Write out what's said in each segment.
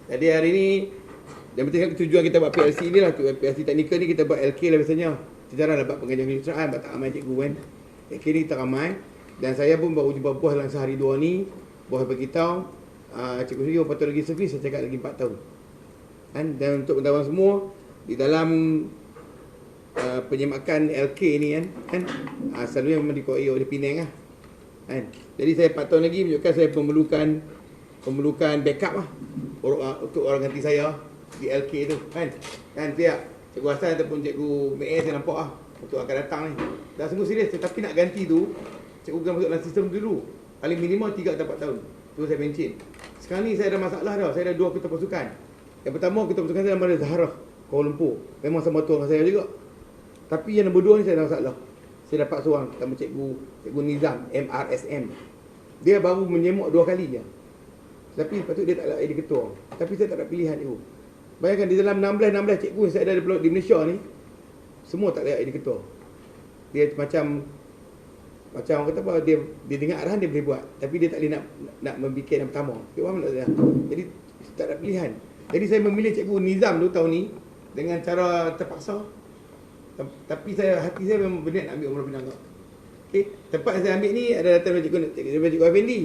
Jadi hari ni yang penting tujuan kita buat PLC ni lah, PLC teknikal ni kita buat LK lah biasanya. Sejarah lah buat pengajian kejuruteraan, buat tak ramai cikgu kan. LK ni kita ramai. Dan saya pun baru jumpa bos dalam sehari dua ni. Bos beritahu, cikgu sendiri patologi servis saya cakap lagi 4 tahun. Kan? Dan untuk pengetahuan semua, di dalam penyemakan LK ni kan selalunya memang dikuasai oleh Penang lah. Kan? Jadi saya 4 tahun lagi menunjukkan saya memerlukan backup lah untuk orang ganti saya di LK tu kan. Tiap Cikgu Hassan ataupun Cikgu Mek saya nampak lah untuk akan datang ni. Dah sungguh serius, tetapi nak ganti tu cikgu kena masuk dalam sistem dulu. Paling minimum 3 atau 4 tahun. Tu saya pencin. Sekarang ni saya ada masalah dah. Saya ada 2 ketua pasukan. Yang pertama ketua pasukan saya nama Zahra Kuala Lumpur. Memang sama tuan dengan saya juga. Tapi yang nombor 2 ni saya ada masalah. Saya dapat seorang nama Cikgu Nizam MRSM. Dia baru menyemok 2 kali je. Tapi lepas tu dia tak ada ID ketua. Tapi saya tak ada pilihan cikgu. Bayangkan di dalam 16 cikgu yang saya ada di Malaysia ni, semua tak ada ID ketua. Dia macam orang kata apa, dia dengar arahan dia boleh buat, tapi dia tak boleh nak membuat yang pertama. Dia faham tak saya? Jadi tak ada pilihan. Jadi saya memilih Cikgu Nizam tu tahun ni dengan cara terpaksa. Tapi hati saya memang berniat nak ambil Umrah Penang. Okey, tempat yang saya ambil ni ada datang Cikgu Effendi.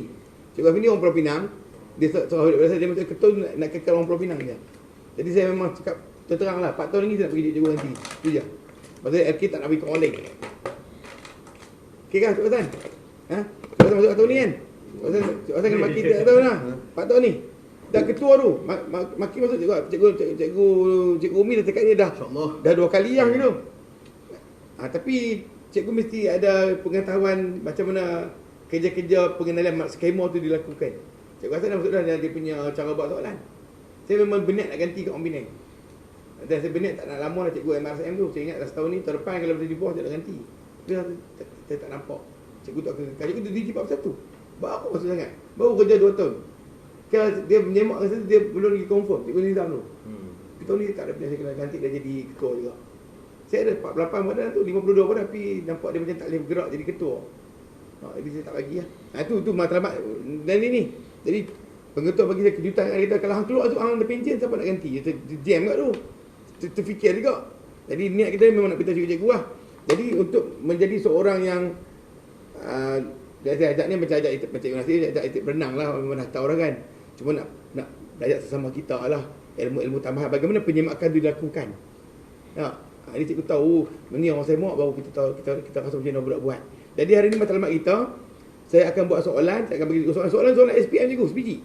Cikgu Effendi orang Pulau Pinang. Dia dia macam ketua nak kekal orang Pulau Pinang je. Jadi saya memang cakap terang lah, 4 tahun lagi saya nak pergi cikgu nanti. Itu je. Maksudnya LK tak nak bagi orang lain. Okey kan Cik Hasan? Cik Hasan masuk tahun ni kan? Cik Hasan kena maki 3 tahun lah. 4 tahun ni. Dah ketua tu. Maki masuk Cikgu Umi dah cakap ni dah 2 kali yang gitu. Tapi cikgu mesti ada pengetahuan macam mana kerja-kerja pengenalan skema tu dilakukan. Cikgu Hasan dah masuk dah dia punya cara buat soalan. Saya memang berniat nak ganti kat orang Penang. Dan saya berniat tak nak lama lah cikgu MRSM tu. Saya ingat dah setahun ni, tahun depan kalau boleh dibuat, saya nak ganti. Tapi saya tak nampak. Cikgu tak kekal. Cikgu tu DJ41. Baru masuk sangat. Baru kerja 2 tahun. Kalau dia menyemak rasa dia belum lagi confirm. Cikgu Nizam tu. Tahun ni tak ada pilihan, saya kena ganti, dah jadi ketua juga. Saya ada 48 badan tu, 52 badan, tapi nampak dia macam tak boleh bergerak jadi ketua. Jadi saya tak bagi lah. Itu matlamat dan ini. Jadi pengetua bagi saya kejutan, kita kalau hang keluar tu hang ada pencen, siapa nak ganti? Dia jam kat tu. Terfikir juga. Jadi niat kita memang nak pintar cikgu-cikgu lah. Jadi untuk menjadi seorang yang saya ajak ni macam cikgu Nasir, ajak ikut berenang lah, memang dah tahu dah kan. Cuma nak belajar sesama kita lah, ilmu-ilmu tambahan, bagaimana penyemakan itu dilakukan. Ini cikgu tahu, ni orang semak baru kita tahu, kita rasa macam mana buat. Jadi hari ni matlamat kita, saya akan buat soalan, saya akan bagi soalan SPM cikgu, sebiji.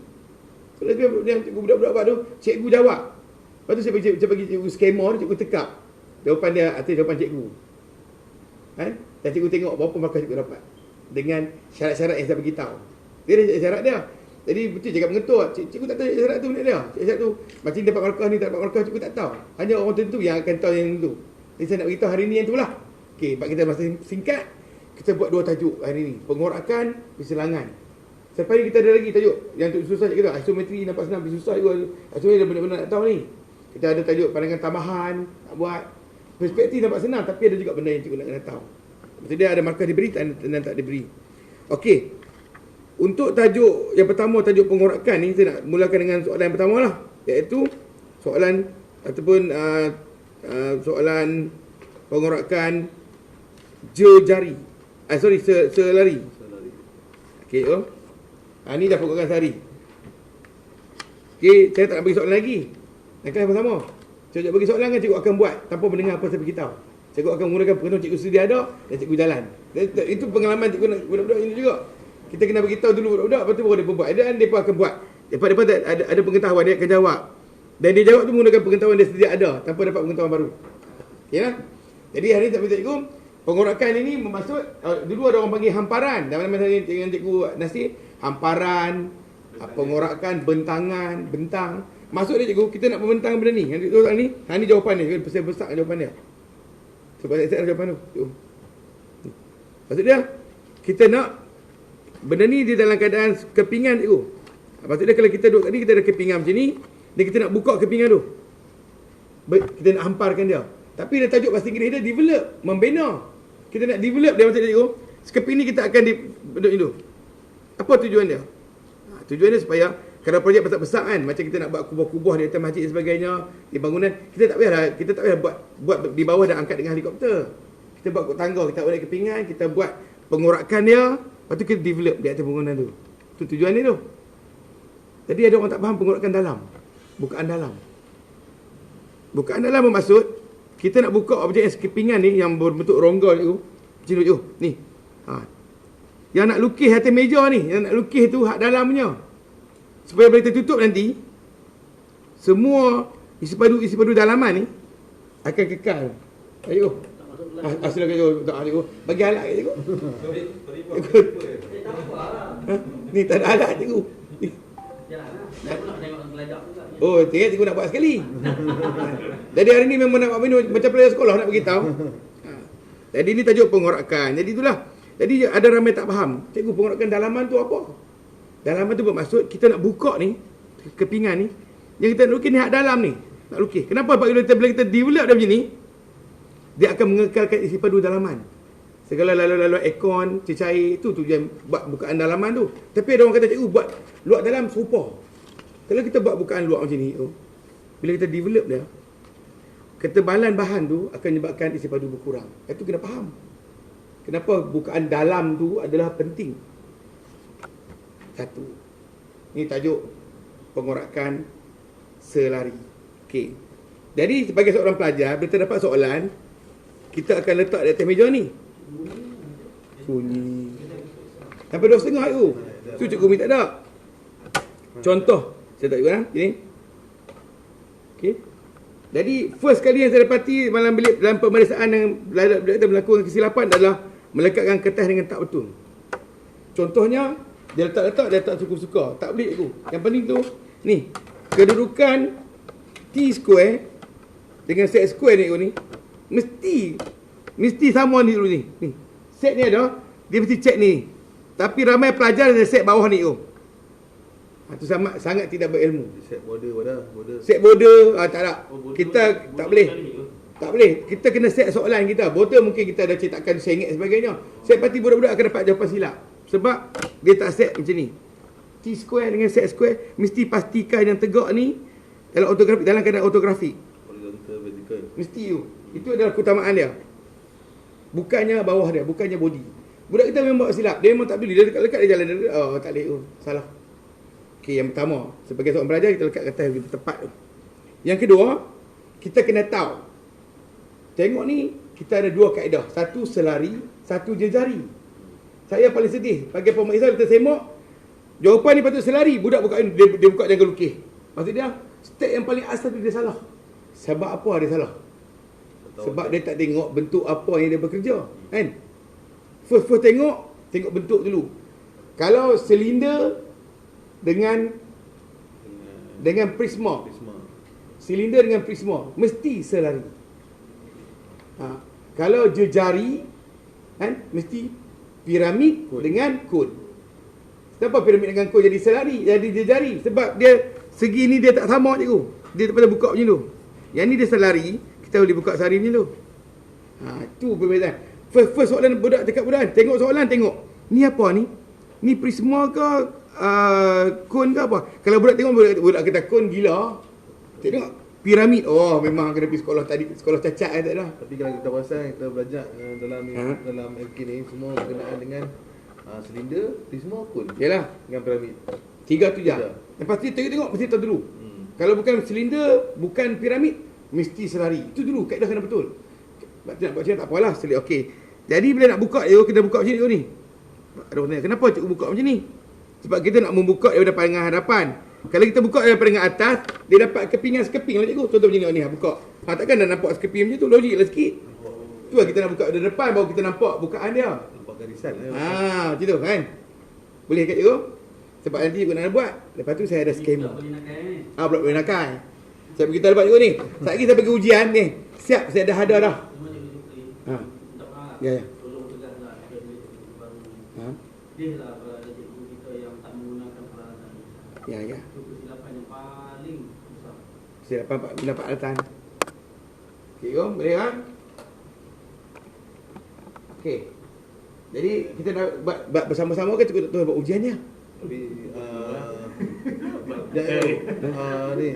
Soalan SPM yang cikgu budak-budak buat tu, cikgu jawab. Lepas tu saya bagi cikgu skema tu, cikgu tekap jawapan dia atas jawapan cikgu. Dan cikgu tengok berapa markah cikgu dapat dengan syarat-syarat yang saya beritahu. Dia ada syarat dia. Jadi betul cakap mengetua, cikgu tak tahu syarat tu dia. Syarat tu macam dapat markah ni, tak dapat markah, cikgu tak tahu. Hanya orang tertentu yang akan tahu yang tu. Jadi saya nak beritahu hari ni yang itulah. Okey, sebab kita masa singkat, kita buat 2 tajuk hari ni. Pengorakan, persilangan. Selepas ni kita ada lagi tajuk yang susah cikgu tahu. Isometri nampak senang, tapi susah juga. Isometri dah benar-benar nak tahu ni. Kita ada tajuk pandangan tambahan, nak buat. Perspektif nampak senang, tapi ada juga benda yang cikgu nak kena tahu. Maksudnya dia ada markah diberi dan tak diberi. Okey. Untuk tajuk yang pertama, tajuk pengorakan ni, saya nak mulakan dengan soalan yang pertama lah. Iaitu soalan ataupun soalan pengorakan jari. Selari. Okey, ni dah pengorakan sehari. Okey, saya tak nak bagi soalan lagi. Yang kelas pertama, cikgu bagi soalan kan, cikgu akan buat tanpa mendengar apa saya beritahu. Cikgu akan menggunakan pengetahuan cikgu sedia ada dan cikgu jalan. Itu pengalaman cikgu nak budak-budak ini juga. Kita kena beritahu dulu budak-budak, lepas tu baru dia buat. Dan mereka akan buat. Mereka ada pengetahuan, dia akan jawab. Dan dia jawab tu menggunakan pengetahuan dia sedia ada tanpa dapat pengetahuan baru. Okey lah? Jadi hari ni tak beritahu cikgu, pengorakan ini bermaksud, dulu ada orang panggil hamparan. Dan mana-mana dengan cikgu Nasir, hamparan, pengorakan, bentangan, bentang. Maksud dia cikgu, kita nak membentang benda ni. Yang soalan ni, ni jawapan dia. Besar jawapan dia. Sebab saya ada jawapan tu. Maksud dia, kita nak benda ni di dalam keadaan kepingan cikgu. Maksud dia kalau kita duduk kat ni, kita ada kepingan macam ni, dan kita nak buka kepingan tu. Kita nak hamparkan dia. Tapi dia tajuk bahasa Inggeris dia develop, membina. Kita nak develop dia maksud dia cikgu. Sekeping ni kita akan bentuk itu. Apa tujuan dia? Tujuan dia supaya Kalau projek besar-besar kan, macam kita nak buat kubah-kubah di atas masjid dan sebagainya, di bangunan, kita tak payah buat di bawah dan angkat dengan helikopter. Kita buat kot tangga, kita buat kepingan, kita buat pengorakan dia, lepas tu kita develop di atas bangunan tu. Tu tujuan dia tu. Jadi ada orang tak faham pengorakan dalam. Bukaan dalam. Bukaan dalam bermaksud, kita nak buka objek kepingan ni yang berbentuk rongga tu, macam tu, ni. Yang nak lukis atas meja ni, yang nak lukis tu hak dalamnya. Supaya boleh tertutup nanti, semua isi padu dalaman ni akan kekal. Ayo. Silakan cikgu. Bagi alat ke cikgu? Ni tak ada alat cikgu. Oh, cikgu nak buat sekali. Jadi hari ni memang nak buat minum macam pelajar sekolah nak beritahu. Jadi ni tajuk pengorakan. Jadi itulah. Jadi ada ramai tak faham. Cikgu, pengorakan dalaman tu apa? Dalaman tu bermaksud kita nak buka ni, kepingan ni, yang kita nak lukis ni hak dalam ni. Nak lukis. Kenapa? Bila kita develop dia macam ni, dia akan mengekalkan isi padu dalaman. Segala lalu-lalu aircon, cecair, itu tujuan buat bukaan dalaman tu. Tapi ada orang kata, cikgu buat luar dalam serupa. Kalau kita buat bukaan luar macam ni tu, bila kita develop dia, ketebalan bahan tu akan menyebabkan isi padu berkurang. Itu kena faham. Kenapa bukaan dalam tu adalah penting. Satu. Ini tajuk pengorakan selari. Okey. Jadi sebagai seorang pelajar, bila terdapat soalan, kita akan letak di atas meja ni. Sunyi. Sampai 2.5 tu. Tu cikgu minta tak? Contoh. Saya tak juga ini. Okey. Jadi first kali yang saya dapati malam bilik dalam pemeriksaan yang kita melakukan kesilapan adalah melekatkan kertas dengan tak betul. Contohnya, dia letak suka-suka. Tak boleh tu. Yang penting tu, ni, kedudukan T square dengan set square ni, mesti sama ni dulu ni. Ni. Set ni ada, dia mesti check ni. Tapi ramai pelajar ada set bawah ni tu. Itu sangat tidak berilmu. Set border. Set border, tak ada. Kita tak boleh. Tak boleh. Kita kena set soalan kita. Border mungkin kita ada cetakan sengit sebagainya. Set pasti budak-budak akan dapat jawapan silap. Sebab dia tak set macam ni. T square dengan set square, mesti pastikan yang tegak ni dalam ortografik, dalam keadaan ortografik. Horizontal, vertical. Mesti tu. Itu adalah keutamaan dia. Bukannya bawah dia, bukannya body. Budak kita memang buat silap. Dia memang tak boleh. Dia lekat dia jalan. Oh, tak boleh. Salah. Okey, yang pertama, sebagai seorang pelajar kita lekat kertas yang tepat tu. Yang kedua, kita kena tahu. Tengok ni, kita ada dua kaedah. Satu selari, satu jejari. Saya paling sedih. Bagi pemeriksa kita semak, jawapan ni patut selari. Budak buka dia buka jangan lukis. Maksud dia, step yang paling asal tu dia salah. Sebab apa dia salah? Sebab dia tak tengok bentuk apa yang dia bekerja. Kan? First tengok bentuk dulu. Kalau silinder dengan prisma. Silinder dengan prisma mesti selari. Kalau jejari, kan, mesti piramid dengan kon. Kenapa piramid dengan kon jadi selari, jadi jejari? Sebab dia segi ni dia tak sama cikgu. Dia tak pernah buka macam tu. Yang ni dia selari, kita boleh buka selari macam tu. Tu perbezaan. First soalan budak dekat budak, tengok soalan, tengok. Ni apa ni? Ni prisma ke kon ke apa? Kalau budak tengok budak kata kon gila. Tengok piramid, oh memang kena pergi sekolah tadi, sekolah cacat tak dah. Tapi kalau kita perasan, kita belajar dalam LK ni semua berkenaan dengan silinder, prisma, kon. Yalah, dengan piramid. Tiga tu je. Lepas tu tengok mesti tahu dulu. Kalau bukan silinder, bukan piramid, mesti selari. Itu dulu kaedah kena betul. Nak buat macam tak apalah, okey. Jadi bila nak buka dia, kita buka macam ni. Ada orang tanya, kenapa cikgu buka macam ni? Sebab kita nak membuka daripada pandangan hadapan. Kalau kita buka daripada pandangan atas, dia dapat kepingan sekeping lah cikgu. Contoh macam ni, buka. Takkan dah nampak sekeping macam tu, logik lah sikit. Tu lah kita nak buka dari depan, baru kita nampak bukaan dia. Nampak garisan lah. Macam tu kan. Boleh kat cikgu? Sebab nanti cikgu nak buat. Lepas tu saya ada skema. Pula boleh nakai. Saya pergi dapat cikgu ni. Saat lagi saya pergi ujian ni. Siap, saya dah ada dah. Ya. Dia lah cikgu kita yang tak menggunakan peralatan. Ya. Itu kesilapan yang paling besar. Kesilapan dapat peralatan. Okey, boleh kan? Okey. Jadi kita dah buat bersama-sama ke cikgu tak tahu buat ujiannya? Tapi Ni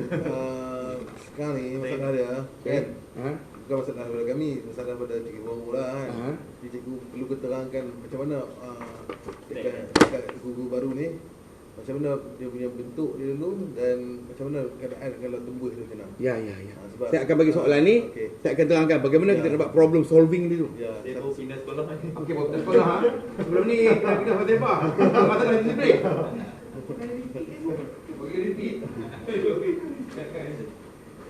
sekarang ni masalah dia kan. Ha? Bukan masalah pada kami, masalah pada cikgu baru lah kan. Jadi cikgu perlu keterangkan macam mana dekat guru baru ni, macam mana dia punya bentuk dia dulu dan macam mana keadaan kalau tembus dia macam mana. Ya. Sebab Saya akan bagi soalan ni. okey. Saya akan terangkan bagaimana kita dapat problem solving dulu. Ya, Dia baru pindah sekolah ni. Okey, bawa sekolah ha. Sebelum ni kita kena pasal apa? Masalah disiplin. Bagi repeat.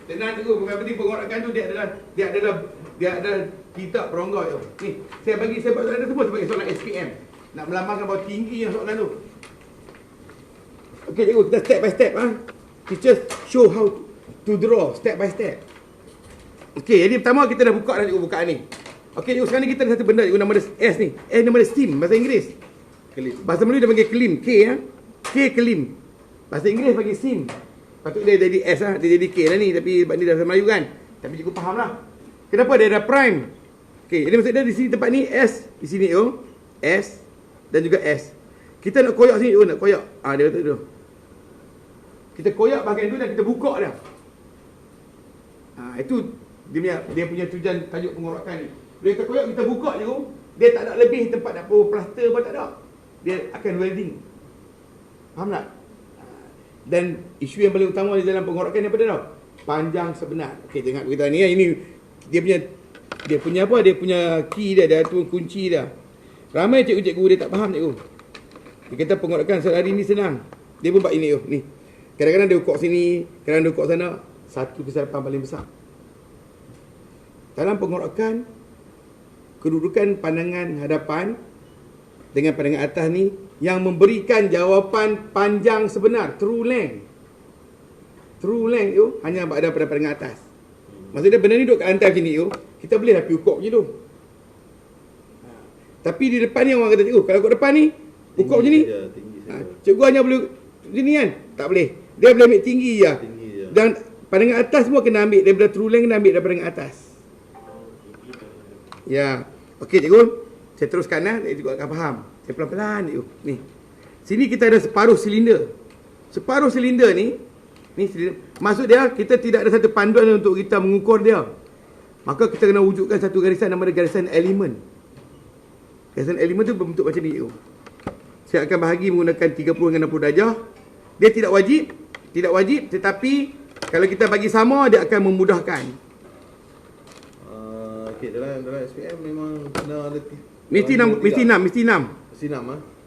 Tenang cikgu, bukan penting pengorakan tu dia adalah kitab perongga tu. Ni, saya buat soalan tu semua sebagai soalan SPM. Nak melambangkan bahawa tinggi yang soalan tu. Okey cikgu, kita step by step ha. Teachers show how to draw step by step. Okey, jadi pertama kita dah buka dah cikgu bukaan ni. Okey cikgu, sekarang ni kita ada satu benda cikgu nama dia S ni. S nama dia steam bahasa Inggeris. Kelim. Bahasa Melayu dia panggil kelim, K ya. K kelim. Bahasa Inggeris panggil steam. Patut dia jadi S lah, dia jadi K lah ni. Tapi sebab ni dah bahasa Melayu kan. Tapi cikgu faham lah. Kenapa dia ada prime? Okey, jadi maksud dia di sini tempat ni S. Di sini S dan juga S. Kita nak koyak sini, nak koyak. Dia betul tu. Kita koyak bahagian tu dan kita buka dia. Itu dia punya tujuan tajuk pengorakan ni. Bila kita koyak, kita buka je tu, dia tak ada lebih tempat nak plaster pun tak ada. Dia akan welding. Faham tak? Dan isu yang paling utama di dalam pengorakan ni apa dia tau? Panjang sebenar. Okey, tengok kita ni. Ini dia punya apa? Dia punya key dia tu kunci dia. Ramai cikgu-cikgu dia tak faham cikgu. Dia kata pengorakan sehari ni senang. Dia pun buat ini ni. Kadang-kadang dia ukur sini, kadang-kadang dia ukur sana. Satu kesilapan paling besar. Dalam pengorakan, kedudukan pandangan hadapan dengan pandangan atas ni yang memberikan jawapan panjang sebenar, true length. True length tu hanya ada pada pandangan atas. Maksudnya benda ni duduk kat lantai macam ni tu, kita boleh dah pergi ukur je tu. Tapi di depan ni orang kata cikgu, kalau kat depan ni ukur macam ni, cikgu hanya boleh macam ni kan? Tak boleh. Dia boleh ambil tinggi je. Dan pandangan atas semua kena ambil daripada true length, kena ambil daripada pandangan atas. Ya. Okey cikgu, saya teruskan lah, cikgu akan faham. Saya pelan-pelan cikgu. Ni. Sini kita ada separuh silinder. Separuh silinder ni silinder. Maksud dia kita tidak ada satu panduan untuk kita mengukur dia. Maka kita kena wujudkan satu garisan nama dia garisan elemen. Garisan elemen tu berbentuk macam ni cikgu. Saya akan bahagi menggunakan 30 dengan 60 darjah. Dia tidak wajib tetapi kalau kita bagi sama dia akan memudahkan. Okey, dalam SPM memang kena ada Mesti 6. Mesti 6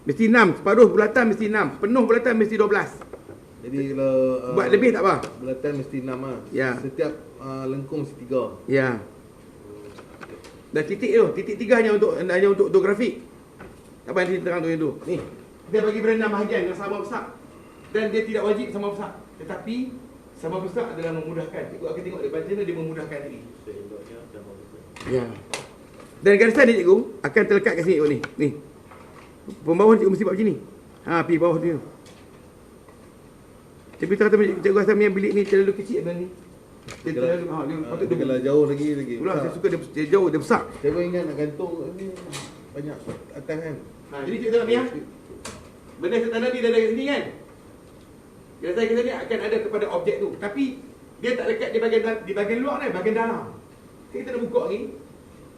Mesti 6. Separuh bulatan mesti 6. Penuh bulatan mesti 12. Jadi kalau Buat lebih tak apa. bulatan mesti 6 lah. Ya. Setiap lengkung mesti 3. Ya. Dan titik tu, titik 3 hanya untuk grafik. Apa yang kita terang tu. Ni. Dia bagi pada 6 bahagian yang sama besar. Dan dia tidak wajib sama besar. Tetapi sama besar adalah memudahkan. Cikgu akan tengok dia baca dia memudahkan lagi. Ya. Dan garisan ni cikgu akan terlekat kat sini ni. Ni. Pembawah cikgu mesti buat macam ni. Pergi bawah tu. Tapi kata cikgu asal yang bilik ni terlalu kecil dan ni. Dia terlalu dia patut dia kalau jauh lagi. Pula saya suka dia jauh, dia besar. Saya pun ingat nak gantung ni banyak atas kan. Jadi cikgu tengok ni benda saya tanda ni dah ada kat sini kan. Garisan kita ni akan ada kepada objek tu. Tapi dia tak lekat di bahagian luar ni, bahagian dalam. Kita nak buka ni.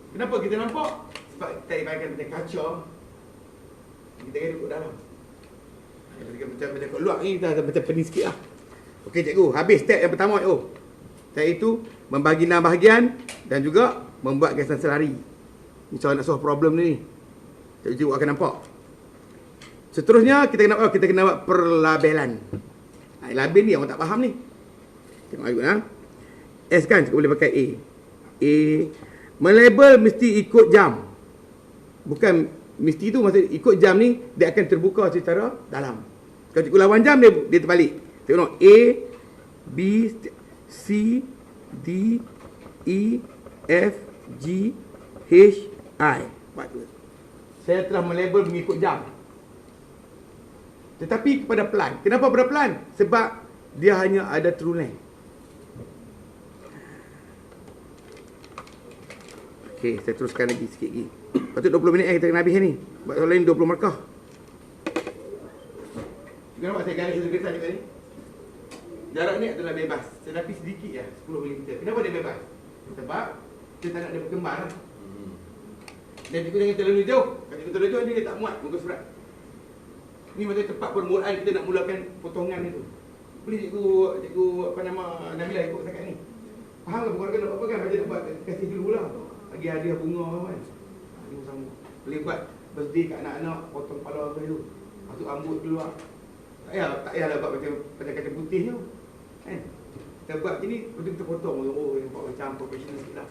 Kenapa kita nampak? Sebab kita ibaratkan macam kaca. Kita kena duduk dalam. Macam kat luar ni kita macam pening sikit lah. Okey cikgu, habis step yang pertama cikgu. Iaitu membagi 6 bahagian dan juga membuat garisan selari. Ni cara nak solve problem ni. Cikgu akan nampak. Seterusnya kita kena buat perlabelan. Label ni orang tak faham ni. Tengok ikut S kan cikgu boleh pakai A. Melabel mesti ikut jam. Bukan mesti tu maksud ikut jam ni dia akan terbuka secara dalam. Kalau cikgu lawan jam dia terbalik. Tengok A, B, C, D, E, F, G, H, I. Saya telah melabel mengikut jam. Tetapi kepada pelan. Kenapa pada pelan? Sebab dia hanya ada true length. Okey, saya teruskan lagi sikit lagi. Patut 20 minit kita kena habis ni. Buat soalan lain 20 markah. Kenapa saya garis garisan juga ni? jarak ni adalah bebas. Tetapi sedikit ya, 10 mm. Kenapa dia bebas? Sebab kita tak nak dia berkembang lah. Dan cikgu jangan terlalu jauh. Kalau cikgu terlalu jauh, dia tak muat muka surat. Ni macam tempat permulaan kita nak mulakan potongan itu. Boleh cikgu apa nama Nabila ikut setakat ni. Faham ke bukan nak apa kan? Macam nak buat kasih dulu lah. Bagi hadiah bunga kan. Dia sama. Boleh buat birthday kat anak-anak, potong kepala apa tu. Masuk rambut keluar. Tak payahlah buat macam kaca putih tu. Kan? Kita buat macam ni, betul-betul potong. Oh, nampak macam profesional sikit lah.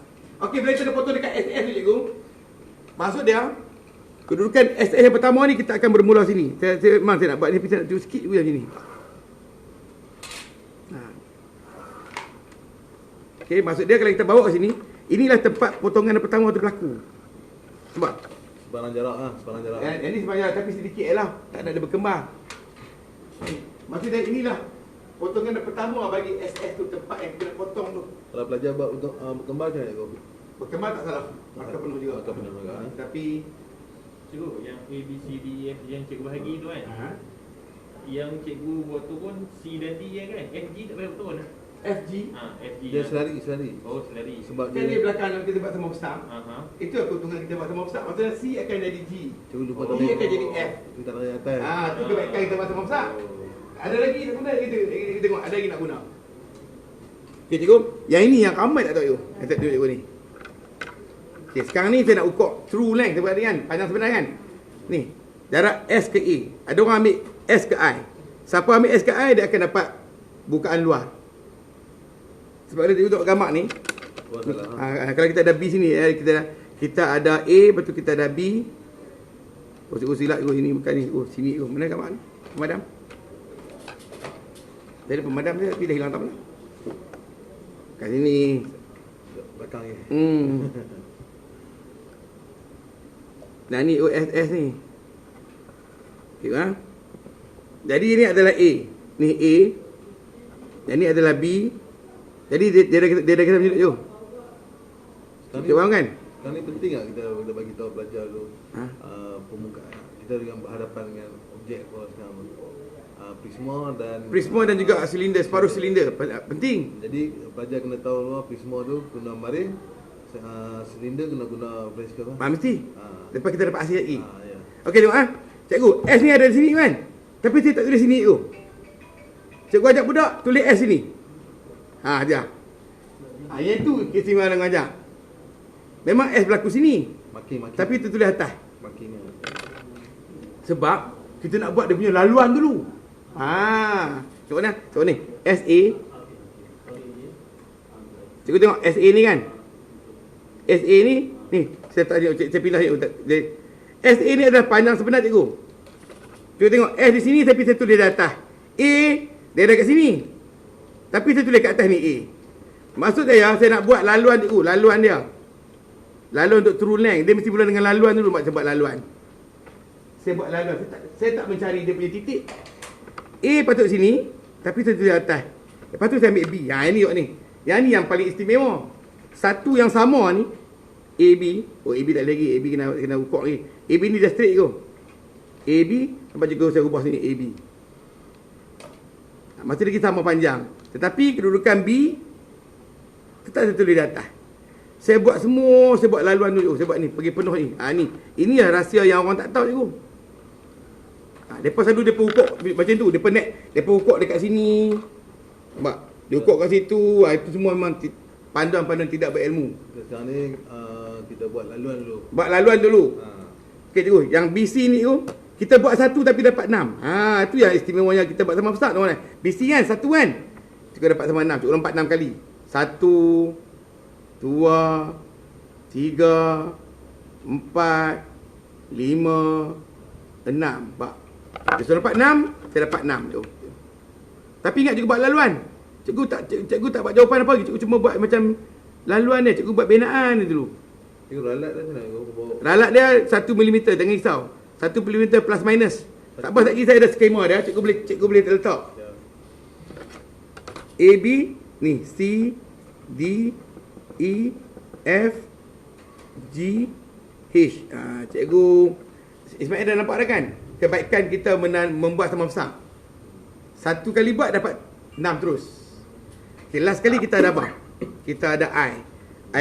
Okey, bila kita potong dekat SS tu cikgu. Maksud dia, kedudukan SS yang pertama ni kita akan bermula sini. Saya nak buat ni, tapi saya nak tunjuk sikit dulu yang sini. Okey, maksud dia kalau kita bawa ke sini, inilah tempat potongan yang pertama tu berlaku. Sebab Sebarang jarak lah, sebarang jarak. Yang ni sebarang jarak tapi sedikit lah. Tak ada berkembang. Maksud dia inilah potongan yang pertama bagi SS tu, tempat yang kita nak potong tu. Kalau pelajar buat untuk berkembang macam mana cikgu? Berkembang tak salah. Markah penuh juga. Markah penuh juga. Tapi Cikgu, yang A, B, C, D, E, F yang cikgu bahagi tu kan, yang cikgu buat tu pun C dan D kan, F, G tak payah betul kan? FG F, G Dia lah. selari. Oh, selari. Sebab kan dia belakang kalau kita buat sama besar. Itu keuntungan kita buat sama besar. Maksudnya C akan jadi G. Cikgu lupa Oh, D akan jadi F. Kita tak ada atas. Tu kebaikan kita buat sama besar. Ada lagi nak guna kita tengok ada lagi nak guna. Okey cikgu, yang ini yang ramai tak tahu cikgu. Saya tak tahu cikgu ni. Okey, sekarang ni saya nak ukur true length sebenarnya kan, panjang sebenar kan. Ni, jarak S ke A. Ada orang ambil S ke I. Siapa ambil S ke I dia akan dapat bukaan luar. Sebab dia tengok gambar ni. Kalau kita ada B sini, kita ada A, lepas tu kita ada B. Oh, cikgu silap cikgu ini bukan ni. Oh, sini cikgu. Mana gambar ni? Pemadam. Jadi pemadam dia tapi dah hilang tak pula. Kat sini. Belakang ni. Nah ni OSS ni. Tengok ha? Jadi ini adalah A. Ni A. Dan ni adalah B. Jadi dia dah kata macam tu. Kita faham kan? Sekarang ni penting tak kita bagi tahu pelajar tu permukaan. Kita dengan berhadapan dengan objek apa sekarang. Prisma dan juga silinder, separuh silinder. Penting. Jadi pelajar kena tahu luar prisma tu guna maring, silinder kena guna flash ke apa? Mesti. Lepas kita dapat hasil lagi. Ya. Okey tengok Cikgu, S ni ada di sini kan? Tapi saya tak tulis sini tu. Cikgu ajak budak tulis S sini. Dia. Yang tu keistimewaan dengan ajak. Memang S berlaku sini. Makin. Tapi tu tulis atas. Makin ni. Sebab kita nak buat dia punya laluan dulu. Tengok ni. SA. Cikgu tengok SA ni kan. SA ni saya pindah ni. SA ni adalah panjang sebenar cikgu. Cikgu tengok S di sini tapi saya tulis di atas. A dia ada kat sini. Tapi saya tulis kat atas ni A. Maksud saya nak buat laluan cikgu, laluan dia. Laluan untuk true length. Dia mesti mula dengan laluan dulu macam buat laluan. Saya buat laluan. Saya tak mencari dia punya titik. A patut sini, tapi saya tulis atas. Lepas tu saya ambil B. Ini tengok ni. Yang ni yang paling istimewa. Satu yang sama ni AB. AB tak lagi. AB kena ukur lagi. AB ni dah straight ke? AB sampai juga saya ubah sini AB. Masih lagi sama panjang. Tetapi kedudukan B tetap saya tulis di atas. Saya buat laluan dulu. Saya buat ni, pergi penuh ni. Inilah rahsia yang orang tak tahu cikgu. Depa selalu depa ukur macam tu. Depa ukur dekat sini. Nampak? Dia ukur kat situ. Itu semua memang panduan-panduan tidak berilmu. Sekarang ni kita buat laluan dulu. Buat laluan dulu. Okey cikgu, yang BC ni tu kita buat satu tapi dapat 6. Itu yang istimewanya kita buat sama besar tuan-tuan. BC kan satu kan. Cikgu dapat sama 6. Cikgu lompat 6 kali. 1 2 3 4 5 6. Nampak? Dia dapat 6, saya dapat 6 tu. Tapi ingat cikgu buat laluan. Cikgu tak buat jawapan apa lagi. Cikgu cuma buat macam laluan dia. Cikgu buat binaan dia dulu. Cikgu ralat dah sana. Ralat dia 1 mm, jangan risau. 1 mm plus minus. Tak apa lagi saya ada skema dia. Cikgu boleh letak. A, B, ni C, D, E, F, G, H. Cikgu Ismail dah nampak dah kan? Kebaikan kita membuat sama besar. Satu kali buat dapat 6 terus. Okay, last kali kita ada apa? Kita ada I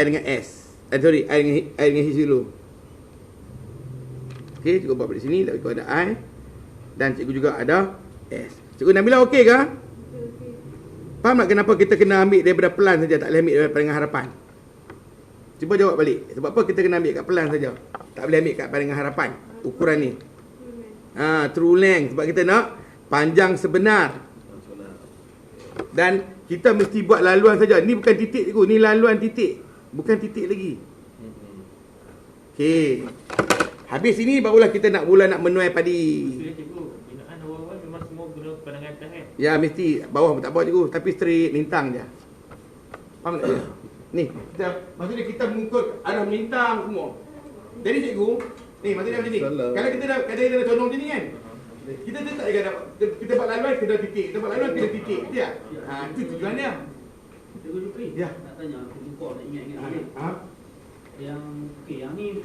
dengan S. I dengan H dulu. Okay, cikgu buat di sini. Cikgu ada I. Dan cikgu juga ada S. Cikgu Nabila okey ke? Faham tak kenapa kita kena ambil daripada pelan saja, tak boleh ambil daripada dengan harapan? Cuba jawab balik. Sebab apa kita kena ambil kat pelan saja? Tak boleh ambil kat dengan harapan. Ukuran ni. True length. Sebab kita nak panjang sebenar. Dan kita mesti buat laluan saja. Ni bukan titik cikgu, ni laluan titik. Bukan titik lagi. Okey. Habis ini barulah kita nak menuai padi. Bila cikgu, binaan awal-awal memang semua guna pandangan atas kan? Ya mesti bawah pun tak bawah cikgu, tapi straight lintang je. Faham tak? Ni, maksudnya kita mengukur arah melintang semua. Jadi cikgu, ni maksudnya macam ni. Kalau kita dah condong macam ni kan. Kita tak ada kita buat laluan kena titik, kita buat laluan kena titik, betul tak? Itu tujuan dia. Cikgu Jupri, Ya. nak tanya, aku lupa nak ingat-ingat ni. Yang, okey, yang ni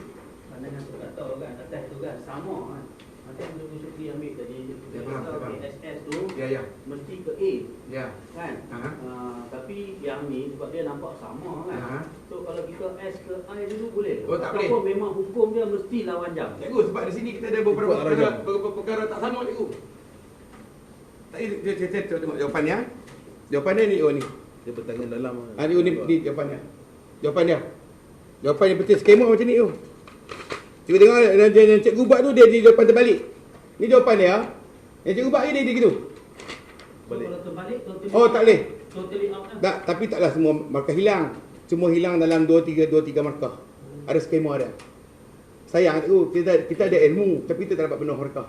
pandangan tu tak tahu kan, atas tu kan, sama kan. Nanti yang Cikgu Jupri ambil tadi, Ya, faham, tahu faham. SS tu, Ya. mesti ke A, Ya. kan? Tapi yang ni, sebab dia nampak sama kan. So, kalau kita S ke I dulu boleh? Oh, tak boleh. Ataupun memang hukum dia mesti lawan jam? Cikgu, sebab di sini kita ada beberapa perkara tak sama cikgu. Tadi saya tengok jawapannya. Jawapannya ni, oh ni. Dia bertangan dalam. Ni jawapannya. Jawapan dia. Jawapan yang betul skema macam ni tu. Cikgu tengok yang cikgu buat tu dia jawapan terbalik. Ni jawapan dia. Yang cikgu buat dia gitu. Balik. Kalau terbalik, totally Oh, tak boleh. Totally out kan? Tak, tapi taklah semua markah hilang. Semua hilang dalam 2-3 markah. Ada skema dia. Sayang cikgu, kita ada ilmu tapi kita tak dapat penuh markah.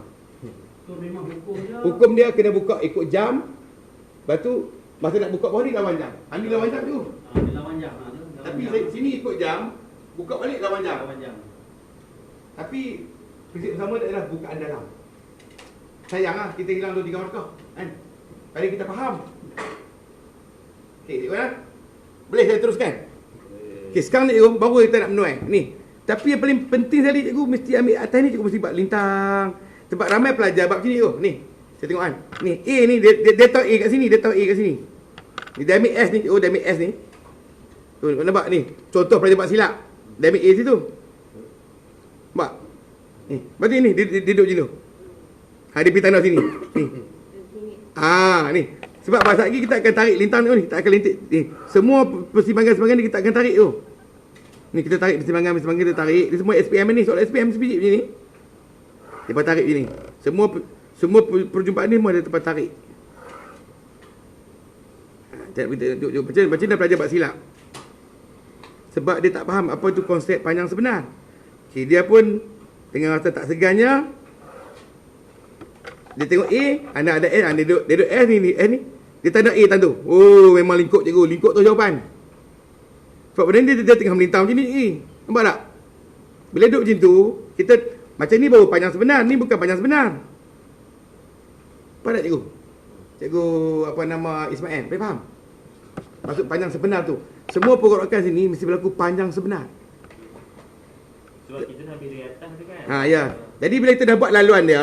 So memang hukum dia. Hukum dia kena buka ikut jam. Lepas tu masa nak buka bawah ni lawan jam. Ni lawan jam tu. Dia lawan jam. Lawan Tapi jam. sini ikut jam, buka balik lawan jam. Lawan jam. Tapi prinsip utama dia adalah bukaan dalam. Sayang lah kita hilang 2-3 markah kan. Kalau kita faham. Okey, tengok ya. Boleh saya teruskan? Okey, sekarang ni cikgu baru kita nak menuai. Ni. Tapi yang paling penting sekali cikgu mesti ambil atas ni, cikgu mesti buat lintang. Sebab ramai pelajar buat macam ni tu. Ni. Saya tengok kan. Ni A ni dia tahu A kat sini, dia tahu A kat sini. Ni dia ambil S ni, dia ambil S ni. Tu nampak ni. Contoh pelajar buat silap. Dia ambil A situ. Nampak? Ni. Berarti ni dia duduk je tu. Dia pergi tanah sini. Ni. Ni. Sebab masa lagi kita akan tarik lintang tu ni. Kita akan lintik ni. Semua persimpangan-persimpangan ni kita akan tarik tu. Ni kita tarik persimpangan kita tarik. Ni semua SPM ni. Soal SPM sebiji macam ni. Dia tarik je ni. Semua perjumpaan ni semua ada tempat tarik. Macam mana pelajar buat silap? Sebab dia tak faham apa tu konsep panjang sebenar. Okay, dia pun dengan rasa tak segannya, dia tengok A, ada S, dia duduk S ni, S ni. Dia tanda A tanda. Oh, memang lingkup cikgu. Lingkup tu jawapan. Sebab benda dia tengah melintang macam ni. Nampak tak? Bila duduk macam tu, kita macam ni baru panjang sebenar. Ni bukan panjang sebenar. Faham tak cikgu? Cikgu apa nama Ismail. Boleh faham? Maksud panjang sebenar tu. Semua pergerakan sini mesti berlaku panjang sebenar. Sebab kita nak ambil dari atas tu kan? Ya. Jadi bila kita dah buat laluan dia,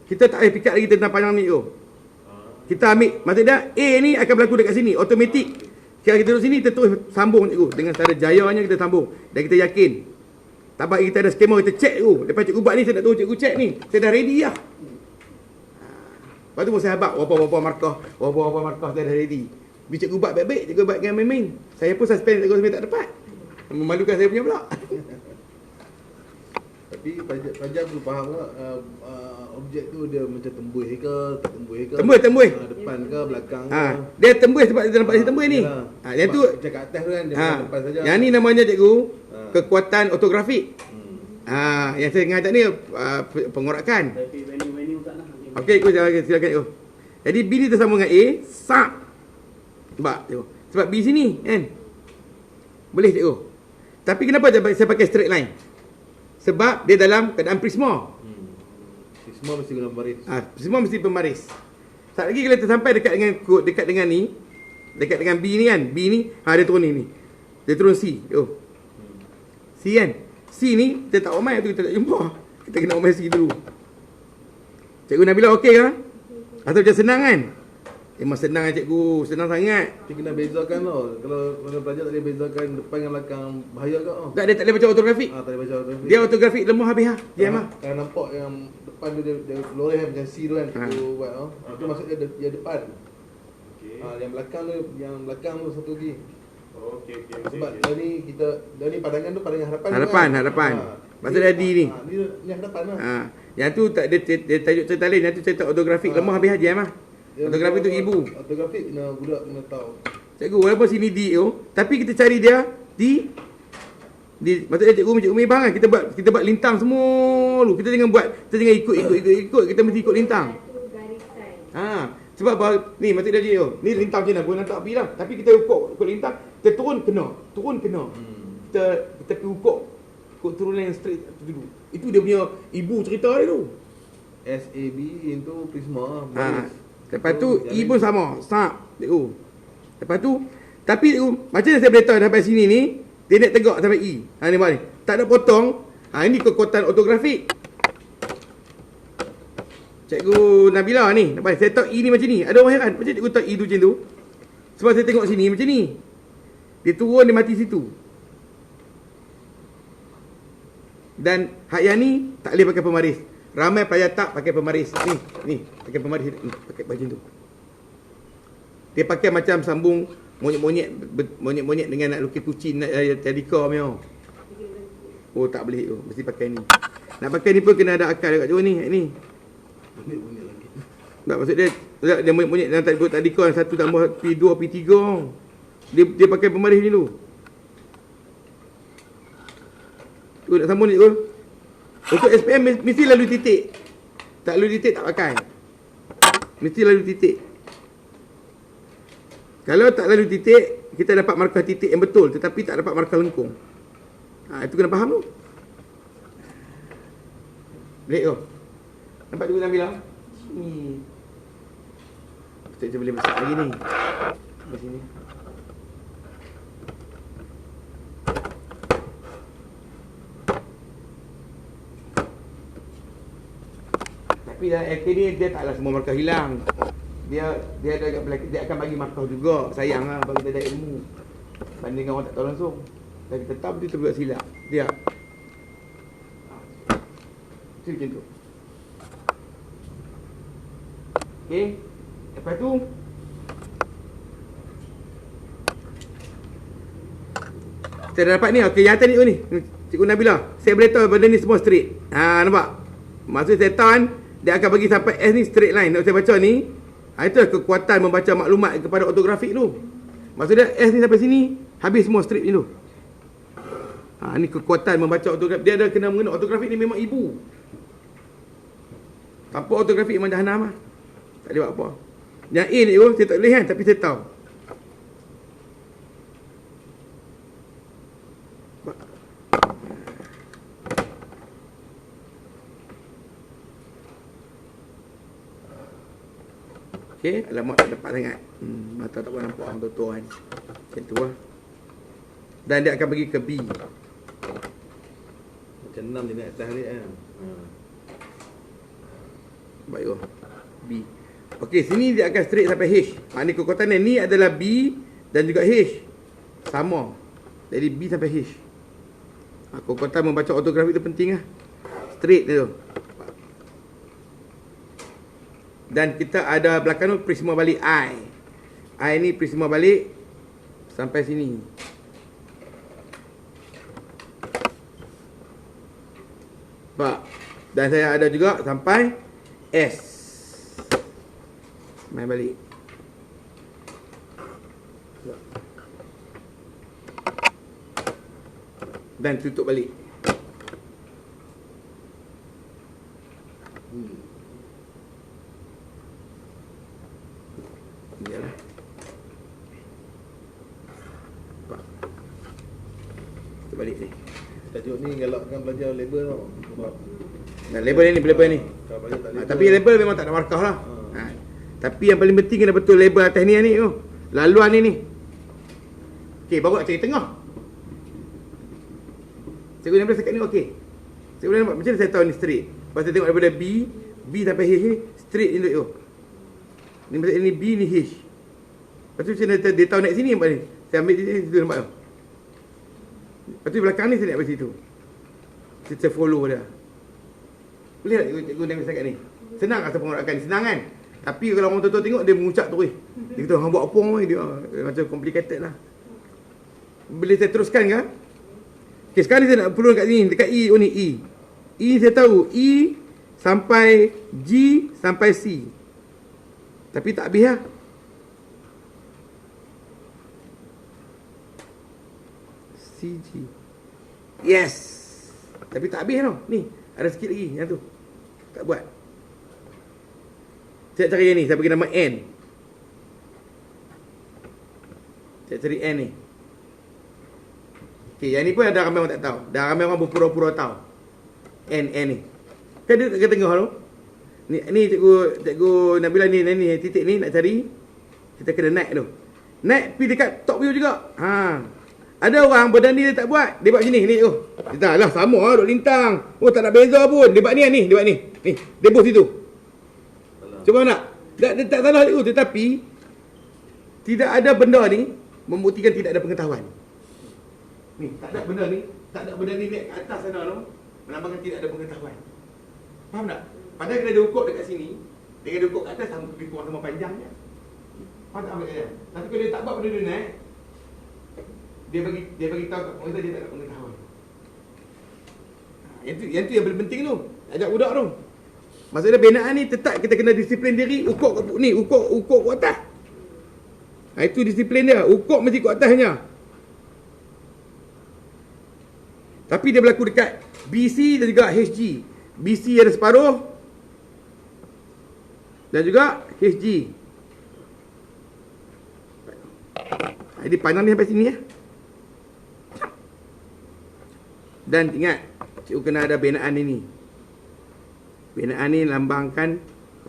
kita tak payah fikir lagi tentang panjang ni tu. Kita ambil, maksudnya A ni akan berlaku dekat sini, automatik. Kalau kita duduk sini, kita terus sambung cikgu. Dengan cara jayanya kita sambung. Dan kita yakin. Tak payah kita ada skema, kita check tu. Lepas cikgu buat ni, saya nak tahu cikgu check ni. Saya dah ready lah. Lepas tu pun saya habak, berapa markah saya dah ready. Bila cikgu buat baik-baik, cikgu buat dengan main-main. Saya pun suspend cikgu sampai tak dapat. Memalukan saya punya pula. Tapi pelajar perlu faham tak objek tu dia macam tembus ke, tak tembus ke? Tembus. Depan ke, belakang ke? Dia tembus sebab dia nampak dia tembus ni. Yang tu macam kat atas tu kan dia depan saja. Yang ni namanya cikgu kekuatan ortografik. Yang saya ngajar ni pengorakan. Tapi venue tak nak. Okey, silakan cikgu. Jadi B ni tersambung dengan A, sak. Nampak cikgu. Sebab B sini kan. Boleh cikgu. Tapi kenapa saya pakai straight line? Sebab dia dalam keadaan prisma. Semua mesti guna baris. Semua mesti berbaris. Saat lagi kalau kita sampai dekat dengan ni, dekat dengan B ni kan. B ni, dia turun ni. Dia turun C. C kan. C ni, kita tak omai tu, kita tak jumpa. Kita kena omai C dulu. Cikgu Nabila okey ke? Atau macam senang kan? Memang senang cikgu, senang sangat. Dia kena bezakan tau. Kalau pelajar tak boleh bezakan depan dengan belakang, bahaya kau tau. Tak, dia tak boleh baca ortografik. Tak boleh baca autografik. Dia ortografik lemah habis lah. Dia mah. Kalau nampak yang depan tu dia loreh macam C tu kan, tu buat tau. Tu maksud dia depan. Okey. Yang belakang tu satu lagi. Okey. Sebab dah ni padangan tu padangan hadapan. Hadapan, kan? hadapan. Ha. Maksud dia D ni. Ni hadapan lah. Ha. Yang tu tak dia tajuk cerita lain, yang tu cerita ortografik lemah habis dia mah. Ortografik tu ibu. Ortografik budak kena tahu. Cikgu walaupun sini D tu, tapi kita cari dia di maksudnya cikgu memang kan kita buat lintang semua dulu. Kita jangan ikut, kita mesti ikut lintang. Satu garisan. Ha, sebab ni maksud dia tu. Ni lintang macam mana? Bukan nak api lah. Tapi kita ikut lintang, kita turun kena. Kita pergi ikut turunan yang straight tu dulu. Itu dia punya ibu cerita dia tu. SAB itu Prisma. Ha. Lepas tu E pun sama, sap cikgu. Lepas tu tapi cikgu, macam mana saya boleh tahu sampai sini ni dia nak tegak sampai E. Ha ni balik. Tak ada potong. Ha ini kekuatan ortografik. Cikgu Nabila ni, nampak saya tahu E ni macam ni. Ada orang heran, macam cikgu tahu E tu macam tu? Sebab saya tengok sini macam ni. Dia turun, dia mati situ. Dan hak yang ni tak boleh pakai pemaris. Ramai pelajar tak pakai pemaris. Ni pakai pemaris ni, pakai baju tu. Dia pakai macam sambung monyet-monyet dengan nak lukis kucing nak tadika punya. Oh tak boleh tu, mesti pakai ni. Nak pakai ni pun kena ada akal dekat jauh ni. Bunyi lagi. Tak maksud dia monyet-monyet dalam tadika 1 tambah P2 P3. Dia pakai pemaris ni tu. Tu nak sambung ni tu. Untuk SPM mesti lalu titik. Tak lalu titik tak pakai. Mesti lalu titik. Kalau tak lalu titik, kita dapat markah titik yang betul tetapi tak dapat markah lengkung. Ha, itu kena faham tu. Boleh tu. Nampak cikgu Nabila? Ni. Kita boleh besar lagi ni. Di sini. Tapi dalam LK ni dia taklah semua markah hilang. Dia ada agak belakang, dia akan bagi markah juga. Sayanglah bagi kita ada ilmu. Banding orang tak tahu langsung. Dan kita tahu dia terbuat silap. Dia. Itu macam tu. Okey. Lepas tu kita dah dapat ni. Okey, yang atas ni Cikgu Nabila, saya boleh tahu benda ni semua straight. Ha, nampak? Maksud saya tahu kan, dia akan bagi sampai S ni straight line. Kalau saya baca ni, itulah kekuatan membaca maklumat kepada ortografik tu. Maksud dia S ni sampai sini, habis semua straight ni tu. Ha, ni kekuatan membaca ortografik. Dia ada kena mengenal ortografik ni memang ibu. Tanpa ortografik memang jahanam lah. Tak boleh buat apa. Yang A ni saya tak boleh kan, tapi saya tahu. Okey, alamat tak dapat sangat. Mata tak boleh nampak tuan-tuan. Macam tu lah. Dan dia akan pergi ke B. Macam 6 dia naik atas ni kan. Baik oh. B. Okey, sini dia akan straight sampai H. Maknanya kekuatan ni adalah B dan juga H. Sama. Jadi B sampai H. Kekuatan membaca ortografik tu penting lah. Straight dia tu. Dan kita ada belakang tu prisma balik I. I ni prisma balik sampai sini. Pak. Dan saya ada juga sampai S. Main balik. Dan tutup balik. Yalah. Pak. Tutup balik ni. Tajuk ni galakkan belajar label tau. Sebab Nah, label ni. kalau belajar tak label, Tapi label memang tak ada markah lah. Tapi yang paling penting kena betul label atas ni tu. Laluan ni. Okey, baru nak cari tengah. Cikgu Nabila sekat ni okey. Cikgu nampak macam mana saya tahu ni straight. Lepas saya tengok daripada B sampai H ni straight ni tu. Ni macam ni B ni H. Lepas tu dia tahu naik sini nampak ni. Saya ambil di situ nampak tu. Lepas tu belakang ni saya naik pada situ. Kita follow dia. Boleh tak cikgu naik setakat ni? Senang rasa pengurakan ni, senang kan? Tapi kalau orang tua-tua tengok dia mengucap terus. Dia kata hang buat apa ni dia macam complicated lah. Boleh saya teruskan ke? Okey, sekarang ni saya nak perlu dekat sini, dekat E ni E. E saya tahu E sampai G sampai C. Tapi tak habis lah. CG. Yes. Tapi tak habis tau. Ni, ada sikit lagi yang tu. Tak buat. Saya cari yang ni, saya bagi nama N. Saya cari N ni. Okey, yang ni pun ada ramai orang tak tahu. Dah ramai orang berpura-pura tahu. N ni. Kan dia kat tengah tu. Ni cikgu Nabila ni titik ni nak cari. Kita kena naik tu. Naik pergi dekat top view juga. Ada orang berani dia tak buat. Dia buat sini ni tu. Dia lah sama lah duk lintang. Oh tak ada beza pun. Dia buat ni. Dia buat ni. Ni, dia boost situ. Cuba nak. Dia tak salah cikgu, tetapi tidak ada benda ni membuktikan tidak ada pengetahuan. Ni, tak ada benda ni naik ke atas sana tu melambangkan tidak ada pengetahuan. Faham tak? Padahal kena ada ukur dekat sini, dengan dia ukur kat atas lebih kurang sama panjangnya. Faham tak apa? Tapi kalau dia tak buat benda dia naik, dia bagi tahu kat orang dia tak ada pengetahuan. Yang tu yang paling penting tu. Ajak budak tu. Maksudnya binaan ni tetap kita kena disiplin diri, ukur ni, ukur ke atas. Itu disiplin dia, ukur mesti ke atasnya. Tapi dia berlaku dekat BC dan juga HG. BC ada separuh dan juga HG. Jadi panang ni sampai sini ya. Dan ingat, cikgu kena ada binaan ini. Binaan ni lambangkan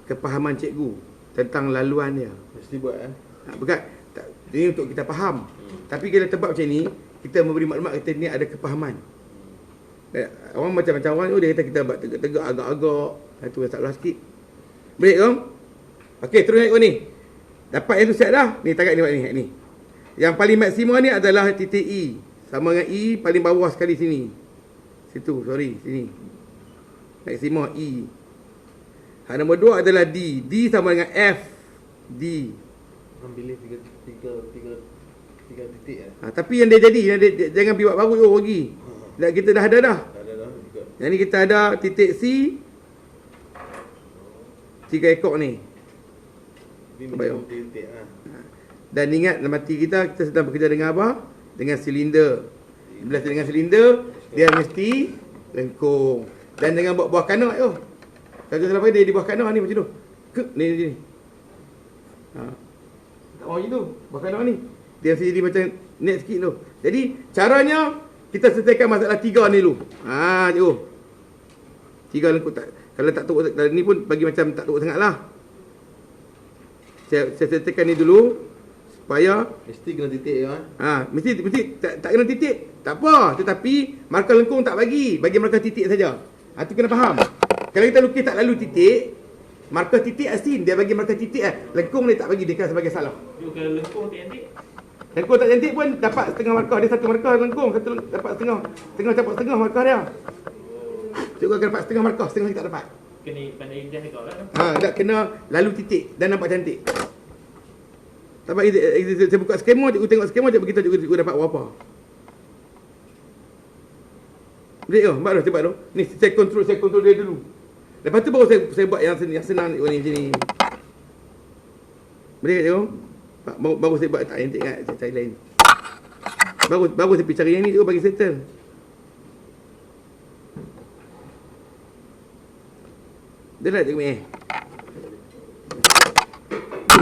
kepahaman cikgu tentang laluan dia. Mesti buat Bukan, ini untuk kita faham. Tapi kalau tebak macam ni, kita memberi maklumat kata ni ada kepahaman. Orang macam-macam orang dia kata kita buat tegak-tegak agak-agak. Itu yang salah sikit. Baik kan? Okey, terus naik ni. Dapat yang tu siap dah. Ni tarik ni buat ni. Yang paling maksimum ni adalah titik E. Sama dengan E paling bawah sekali sini. Sini. Maksimum E. Hak nombor 2 adalah D. D sama dengan F. D. Ambil tiga titik Tapi yang dia jadi, jangan pergi buat baru lagi. Kita dah ada dah. juga. Yang ni kita ada titik C. 3 ekor ni. Ini macam titik Dan ingat dalam hati kita sedang bekerja dengan apa? Dengan silinder. Bila dengan silinder, dia mesti lengkung. Dan dengan buah kanak tu. Kalau salah dia di buah kanak ni macam tu. Ni. Tak mau gitu. Buah kanak ni. Dia mesti jadi macam net sikit tu. Jadi caranya kita selesaikan masalah 3 ni dulu. Cikgu. 3 lengkung tak. Kalau tak teruk ni pun bagi macam tak teruk sangatlah. Saya selesaikan ni dulu supaya mesti kena titik mesti tak kena titik. Tak apa, tetapi markah lengkung tak bagi markah titik saja. Tu kena faham. Kalau kita lukis tak lalu titik, markah titik asin, dia bagi markah titik lengkung ni tak bagi, dia sebagai salah. Kalau lengkung tak cantik. Lengkung tak cantik pun dapat setengah markah, dia satu markah lengkung, satu dapat setengah dapat setengah markah dia. Cikgu akan dapat setengah markah, setengah lagi tak dapat. Kena pandai indah kau lah. Tak kena lalu titik dan nampak cantik. Sebab saya buka skema, cikgu tengok skema, cikgu beritahu cikgu dapat berapa. Boleh ke? Nampak dah cepat tu. Ni saya kontrol dia dulu. Lepas tu baru saya buat yang senang ni macam ni. Boleh ke cikgu? Baru saya buat tak cantik kan, saya cari lain. Baru saya pergi cari yang ni cikgu bagi settle. Dah lah cikgu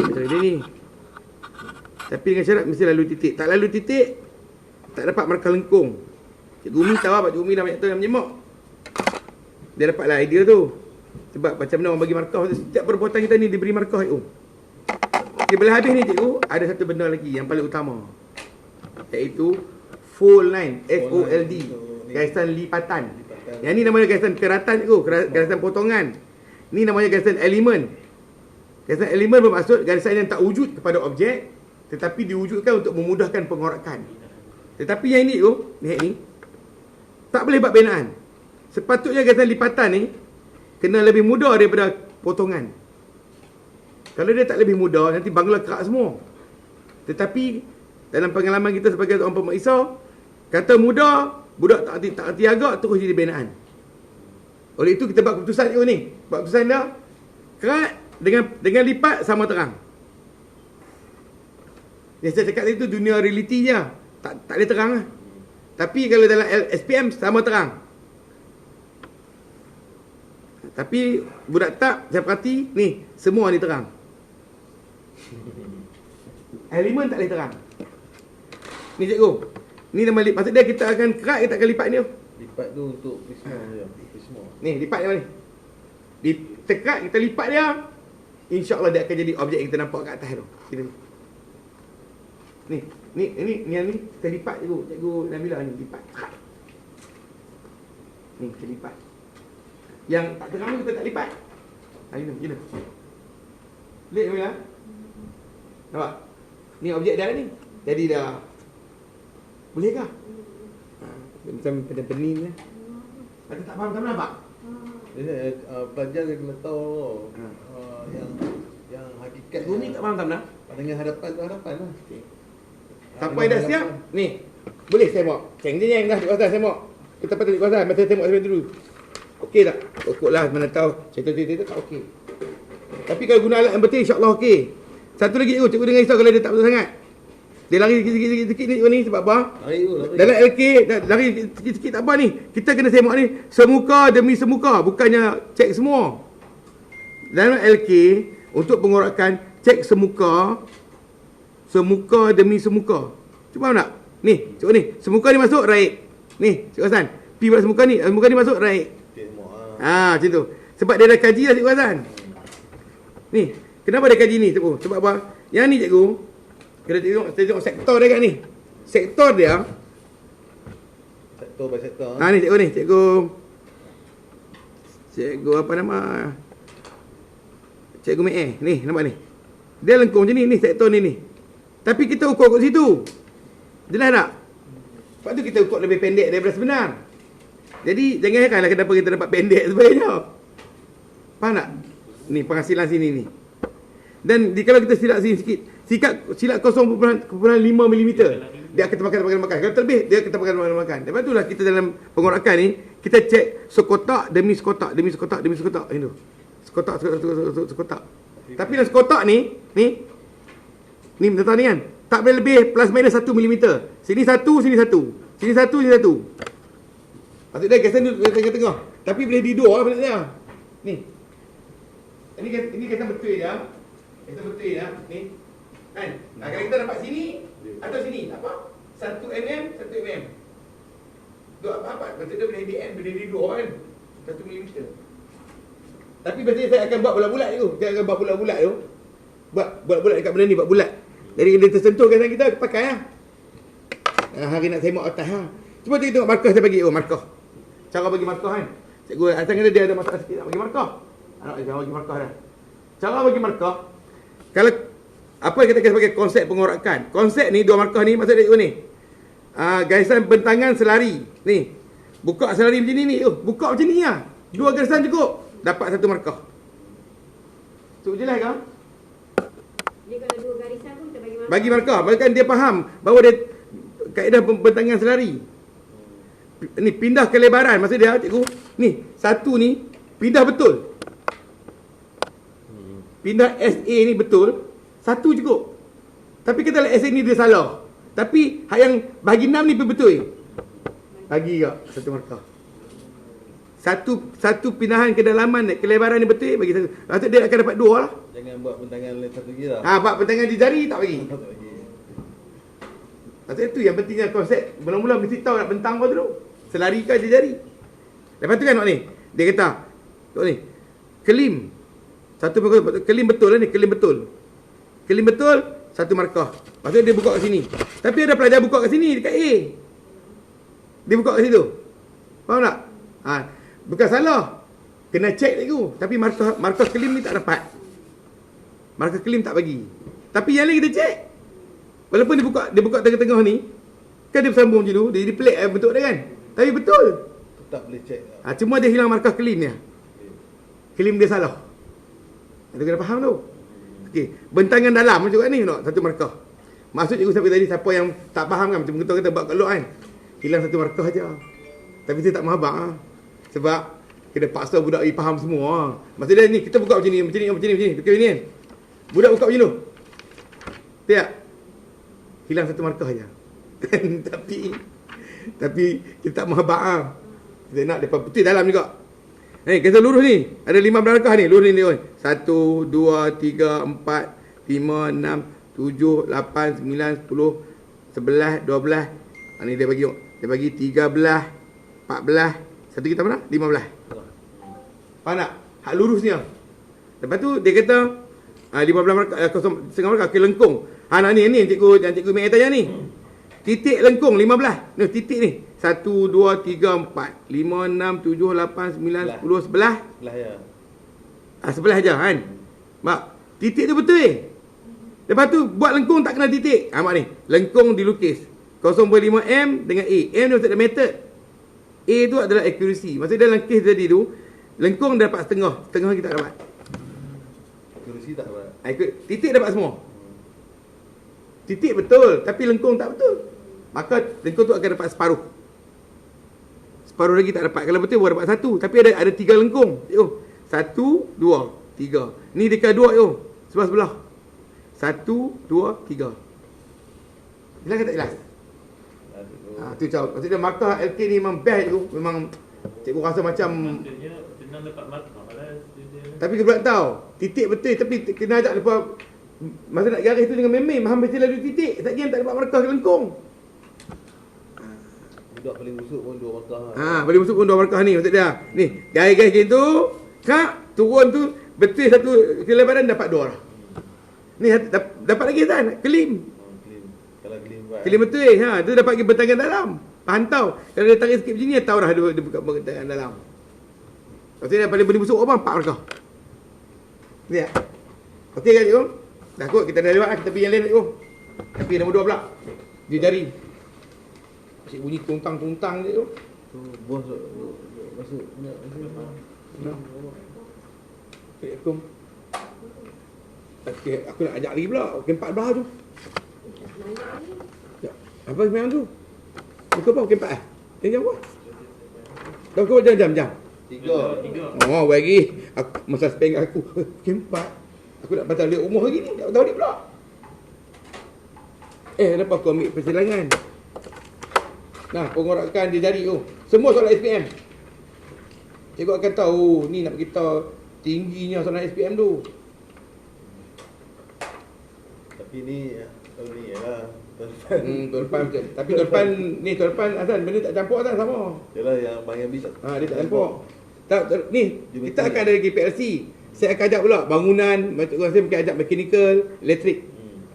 cari dia ni. Tapi dengan syarat mesti lalu titik. Tak lalu titik, tak dapat markah lengkung. Cikgu Umi tahu apa? Cikgu Umi dah banyak tahu yang menyemak. Dia dapatlah idea tu. Sebab macam mana orang bagi markah. Setiap perbuatan kita ni diberi markah. Okay, bila habis ni cikgu, ada satu benda lagi yang paling utama. Iaitu fold line. F-O-L-D. Garisan lipatan. Yang ni namanya garisan keratan cikgu. Garisan potongan. Ni namanya garisan elemen. Garisan elemen bermaksud garisan yang tak wujud kepada objek tetapi diwujudkan untuk memudahkan pengorakan. Tetapi yang ini ni tak boleh buat binaan. Sepatutnya garisan lipatan ni kena lebih mudah daripada potongan. Kalau dia tak lebih mudah, nanti bangla kerak semua. Tetapi dalam pengalaman kita sebagai orang pemeriksa, kata mudah, budak tak hati agak terus jadi binaan. Oleh itu kita buat keputusan ni. Buat keputusan dia kerat dengan lipat sama terang. Yang saya cakap itu dunia realitinya tak boleh terang lah. Tapi kalau dalam SPM sama terang. Tapi budak tak, saya perhati ni semua ni terang. Elemen tak boleh terang. Ni cikgu. Ni nama maksud dia kita akan kerat, kita akan lipat ni. Lipat tu untuk prisma je. Prisma. Ni lipat dia ni. Ditekat kita lipat dia. InsyaAllah dia akan jadi objek yang kita nampak kat atas tu. Sini. Ni kita lipat cikgu Nabila ni lipat. Ni kita lipat. Yang tak terang kita tak lipat. Ini gini. Lihat Nabila. Nampak? Ni objek dia ni. Jadi dah. Bolehkah? Macam pening lah. Ada tak faham tak nampak? Jadi pelajar dia kena tahu yang hakikat Bumi tak faham tak benar? dengan hadapan tu hadapan lah. Sampai dah siap? Ni. Boleh saya bawa. Ceng je yang dah di kawasan saya bawa. Kita patut di kawasan. Masa saya tengok sampai dulu. Okey tak? Pokoklah mana tahu. Cerita-cerita tak okey. Tapi kalau guna alat yang betul insya-Allah okey. Satu lagi cikgu dengar risau kalau dia tak betul sangat. Dia lari sikit-sikit ni sebab apa? Lari. Dalam LK lari sikit-sikit tak apa ni. Kita kena semak ni semuka demi semuka, bukannya cek semua. Dalam LK untuk pengorakan cek semuka demi semuka. Cuba nak? Ni, cuba ni. Semuka ni masuk right. Ni, Cik Hasan. Pi pada semuka ni masuk right. Macam tu. Sebab dia dah kaji dah Cik Hasan. Ni, kenapa dia kaji ni cikgu? Sebab apa? Yang ni cikgu, kita tengok sektor dia kat ni. Sektor dia sektor by sektor. ni cikgu ni, cikgu apa nama? Cikgu Mei. Ni, nampak ni. Dia lengkung macam ni sektor ni. Tapi kita ukur kat situ. Jelas tak? Sebab tu kita ukur lebih pendek daripada sebenar. Jadi jangan heranlah kenapa kita dapat pendek sebenarnya. Faham tak? Ni penghasilan sini ni. Dan kalau kita silap sini sikit, silap 0.5 mm, dia akan makan. Kalau terlebih, dia akan makan. Lepas itulah kita dalam pengorakan ni, kita cek sekotak demi sekotak. Itu. Sekotak. Tapi dalam sekotak ni tentang ni kan, tak boleh lebih plus minus 1 mm. Sini satu. Maksud dia gasan tu tengah-tengah. Tapi boleh di dua lah benda dia. Ni. Ini gasan betul dia. Ni. Kan? Kalau kita dapat sini atau sini, tak apa. 1 mm. Dua apa? Maksud dia boleh di end, boleh di dua kan. 1 mm. Tapi biasanya saya akan buat bulat-bulat tu. Saya akan buat bulat-bulat tu. Buat bulat-bulat dekat benda ni, buat bulat. Jadi dia tersentuh gasan kita, pakai lah. Hari nak semak atas lah. Cuba kita tengok markah saya bagi. Markah. Cara bagi markah kan. Cikgu Hasan kata dia ada masalah sikit nak bagi markah. Anak dia bagi markah dah. Cara bagi markah. Kalau apa yang kita kata sebagai konsep pengorakan. Konsep ni, dua markah ni, maksud dia cikgu ni. Garisan bentangan selari. Ni. Buka selari macam ni. Buka macam ni lah. Dua garisan cukup. Dapat satu markah. Cukup jelas kan? Dia kalau dua garisan pun kita bagi markah. Bagi markah. Bahkan dia faham bahawa dia kaedah bentangan selari. Ni pindah kelebaran. Maksud dia cikgu. Ni. Satu ni. Pindah betul. Pindah SA ni betul. Satu cukup. Tapi kita lihat SA ni dia salah. Tapi hak yang bagi 6 ni betul. Bagi tak satu markah. Satu pindahan kedalaman kelebaran ni betul bagi satu. Maksud dia akan dapat 2 lah. Jangan buat bentangan lain satu lagi lah. Buat bentangan di jari tak bagi. Tak bagi. Maksud itu yang pentingnya konsep. Mula-mula mesti tahu nak bentang kau dulu. Selari ke di jari. Lepas tu kan ni. Dia kata. Tengok ni. Kelim. Kelim betul lah ni. Kelim betul. Satu markah. Maksudnya dia buka kat sini. Tapi ada pelajar buka kat sini. Dekat A. Dia buka kat situ. Faham tak? Bukan salah. Kena cek lagi. Tapi markah kelim ni tak dapat. Markah claim tak bagi. Tapi yang lain kita cek. Walaupun dia buka tengah-tengah ni, kan dia bersambung macam tu, dia pelik bentuk dia kan. Tapi betul. Tak boleh check. Cuma dia hilang markah claim dia. Claim dia salah. Itu kena faham tu. Okey, bentangan dalam juga ni nak satu markah. Maksud cikgu sampai tadi siapa yang tak faham kan macam kita kata buat kelok kan. Hilang satu markah aja. Tapi dia tak mahabak ah. Sebab kena paksa budak ni faham semua. Maksud dia ni kita buka macam ni. Okey ni kan. Budak buka macam tu. Tak. Hilang satu markah aja. Tapi kita tak mahabak ah. Kita nak depa putih dalam juga. Kita lurus ni. Ada 15 markah ni. Lurus ni dia. 1, 2, 3, 4, 5, 6, 7, 8, 9, 10, 11, 12. Ni dia bagi 13, 14. Satu kita mana? 15. Faham tak? Hak lurus ni. Lepas tu dia kata 15 markah, setengah markah ke lengkung. Nak ni yang cikgu Mek tanya ni. Titik lengkung 15. Ni titik ni. 1, 2, 3, 4, 5, 6, 7, 8, 9, 10, 11. Sebelah ya. Sebelah aja kan. Mak, titik tu betul. Lepas tu buat lengkung tak kena titik. Mak ni, lengkung dilukis 0.5 M dengan A. M ni maksud method. A tu adalah accuracy. Maksud dalam kes tadi tu, lengkung dia dapat setengah kita tak dapat. Accuracy tak dapat. Titik dapat semua. Titik betul, tapi lengkung tak betul. Maka lengkung tu akan dapat separuh. Separuh lagi tak dapat. Kalau betul baru dapat satu. Tapi ada 3 lengkung. 1, 2, 3. Ni dekat 2 sebelah. 1, 2, 3. Jelas ke tak jelas? Tu cakap. Maksudnya markah LK ni memang best tu. Memang cikgu rasa macam Maksudnya senang dapat markah lah. tapi kita pula tahu. Titik betul tapi kena ajak lepas masa nak garis tu dengan memang hampir lalu titik. Tak kira tak dapat markah lengkung. Budak paling busuk pun 2 markah. Boleh masuk pun 2 markah ni maksud dia. Ni, garis-garis gitu. Kak, turun tu betul satu kelebaran dapat 2 lah. Ni dapat lagi kan? Claim. Claim. Kalau claim buat. Claim betul. Tu dapat pergi bentangan dalam. Pantau. Kalau dia tarik sikit macam ni, tahu dah dia buka bentangan dalam. Maksudnya paling busuk apa? 4 markah. Lihat. Okey kan cikgu? Dah kot kita dah lewat kita pergi yang lain cikgu. Tapi nombor 2 pula. Dia jari. Asyik bunyi tuntang-tuntang je tu. Tu bos masuk. Assalamualaikum. Okey, aku nak ajak lagi pula. Okey 14 tu. Ya. Apa semayang tu? Buka apa? Okey 4 jam apa? Dah buka jam. 3. Oh, bagi. Masa spend aku. Okey 4. Aku nak patah balik rumah lagi ni. Tak tahu ni pula. Kenapa aku ambil persilangan? Nah, pengorakan dia jari tu. Semua soalan SPM. Cikgu akan tahu. Ni nak beritahu tingginya soalan SPM tu. Tapi ni tahun ni lah. Tahun depan macam. Tapi tahun depan Azan, benda tak campur Azan sama. Yalah yang Bang Yambi tak. Dia tak campur. Ni, kita akan ada lagi PLC. Saya akan ajak pula bangunan, macam saya mungkin ajak mechanical, elektrik.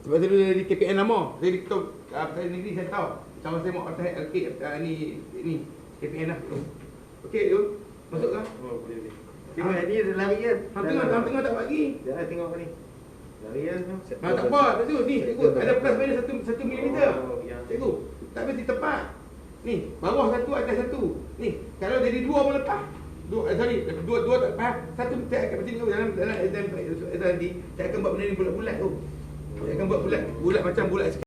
Sebab saya dulu dari KPN lama. Saya di Petani Negeri saya tahu. Cara saya mau atas LK ni KPN lah. Okey, tu. Masuk ke? Oh, boleh. Tengok ni ada lari kan? Dalam tengah tak bagi. Dah tengok ni. Lari kan? Tak apa, tu ni cikgu ada plus minus 1 milimeter. Cikgu, tak mesti tepat. Ni, bawah 1 atas 1. Ni, kalau jadi 2 pun lepas. Dua tak lepas. Satu saya akan macam ni dalam exam nanti saya akan buat benda ni bulat-bulat tu. Saya akan buat bulat macam bulat